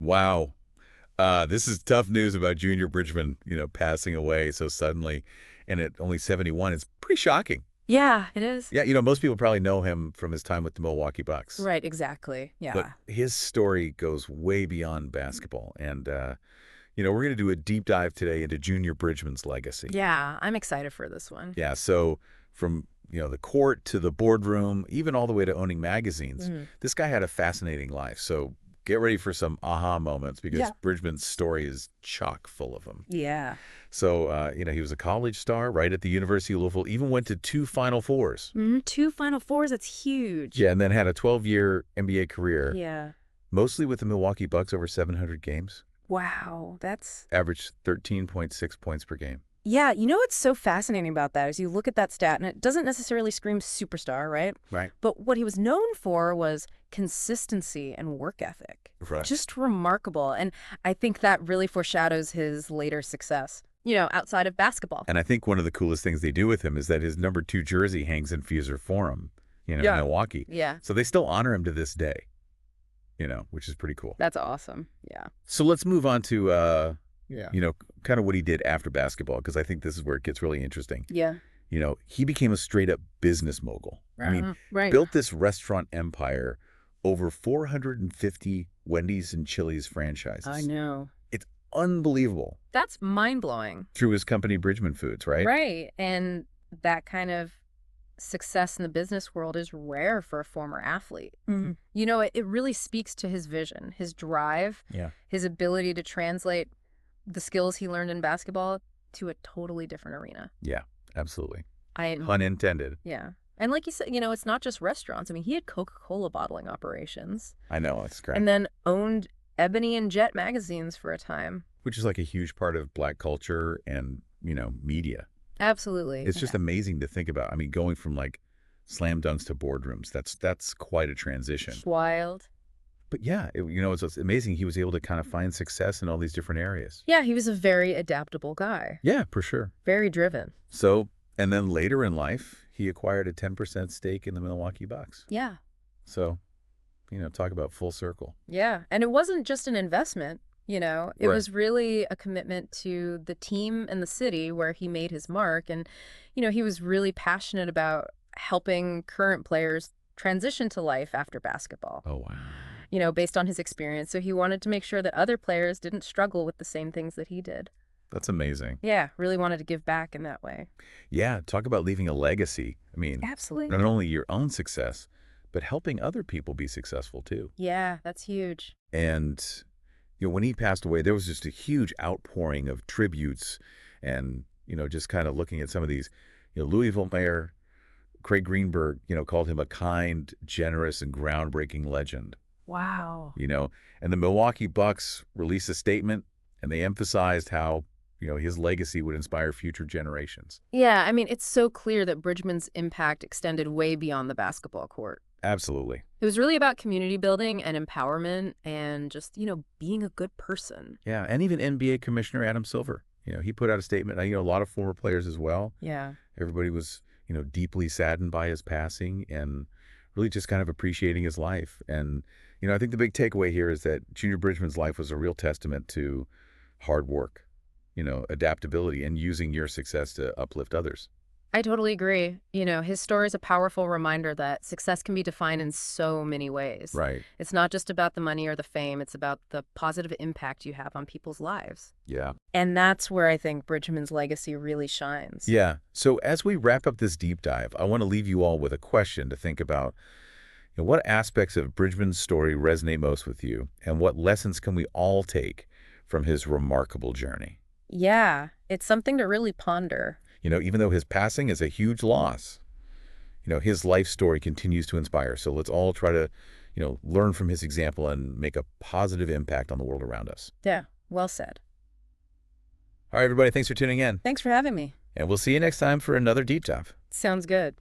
Wow. This is tough news about Junior Bridgeman, passing away so suddenly and at only 71. It's pretty shocking. Yeah, it is. Yeah, most people probably know him from his time with the Milwaukee Bucks. Right, exactly. But Yeah. his story goes way beyond basketball. And, we're going to do a deep dive today into Junior Bridgman's legacy. Yeah, I'm excited for this one. Yeah, so from, the court to the boardroom, even all the way to owning magazines, Mhm. this guy had a fascinating life. So get ready for some aha moments because Yeah. Bridgman's story is chock full of them. Yeah. So, he was a college star right at the University of Louisville, even went to two Final Fours. Two Final Fours, that's huge. Yeah, and then had a 12-year NBA career, Yeah. mostly with the Milwaukee Bucks, over 700 games, Wow, that's... averaged 13.6 points per game. Yeah, you know what's so fascinating about that is you look at that stat, and it doesn't necessarily scream superstar, right? Right. But what he was known for was consistency and work ethic. Right. Just remarkable. And I think that really foreshadows his later success, outside of basketball. And I think one of the coolest things they do with him is that his number 2 jersey hangs in Fuser Forum, in Milwaukee. Yeah. So they still honor him to this day, which is pretty cool. That's awesome. Yeah. So let's move on to, kind of what he did after basketball, because I think this is where it gets really interesting. Yeah. He became a straight-up business mogul. I mean, Right. built this restaurant empire, over 450 Wendy's and Chili's franchises. I know. It's unbelievable. That's mind-blowing. Through his company, Bridgeman Foods, right? Right. And that kind of success in the business world is rare for a former athlete. It really speaks to his vision, his drive, Yeah. his ability to translate the skills he learned in basketball to a totally different arena. Yeah, absolutely. Pun Pun intended. Yeah. And like you said, it's not just restaurants. I mean, he had Coca-Cola bottling operations I know, it's great. and then owned Ebony and Jet magazines for a time. Which is like a huge part of Black culture and, media. Absolutely. It's just amazing to think about. I mean, going from like slam dunks to boardrooms, that's quite a transition. Wild. But yeah, it's amazing he was able to kind of find success in all these different areas. Yeah, he was a very adaptable guy. Yeah, for sure. Very driven. So, and then later in life, he acquired a 10% stake in the Milwaukee Bucks. Yeah. So, talk about full circle. Yeah. And it wasn't just an investment, it Right. was really a commitment to the team and the city where he made his mark. And, he was really passionate about helping current players transition to life after basketball, Oh, wow. based on his experience. So he wanted to make sure that other players didn't struggle with the same things that he did. That's amazing. Yeah, really wanted to give back in that way. Yeah, talk about leaving a legacy. I mean, Absolutely. not only your own success, but helping other people be successful too. Yeah, that's huge. And, when he passed away, there was just a huge outpouring of tributes and, just kind of looking at some of these, Louisville Mayor Craig Greenberg, called him a kind, generous, and groundbreaking legend. Wow. And the Milwaukee Bucks released a statement and they emphasized how, his legacy would inspire future generations. Yeah, I mean, it's so clear that Bridgman's impact extended way beyond the basketball court. Absolutely. It was really about community building and empowerment and just, being a good person. Yeah, and even NBA Commissioner Adam Silver, he put out a statement. A lot of former players as well. Yeah. Everybody was, deeply saddened by his passing and really just kind of appreciating his life. And, I think the big takeaway here is that Junior Bridgman's life was a real testament to hard work, adaptability, and using your success to uplift others. I totally agree. His story is a powerful reminder that success can be defined in so many ways. Right. It's not just about the money or the fame. It's about the positive impact you have on people's lives. Yeah. And that's where I think Bridgman's legacy really shines. Yeah. So as we wrap up this deep dive, I want to leave you all with a question to think about. What aspects of Bridgman's story resonate most with you, and what lessons can we all take from his remarkable journey? Yeah, it's something to really ponder. Even though his passing is a huge loss, his life story continues to inspire. So let's all try to, learn from his example and make a positive impact on the world around us. Yeah, well said. All right, everybody, thanks for tuning in. Thanks for having me. And we'll see you next time for another deep dive. Sounds good.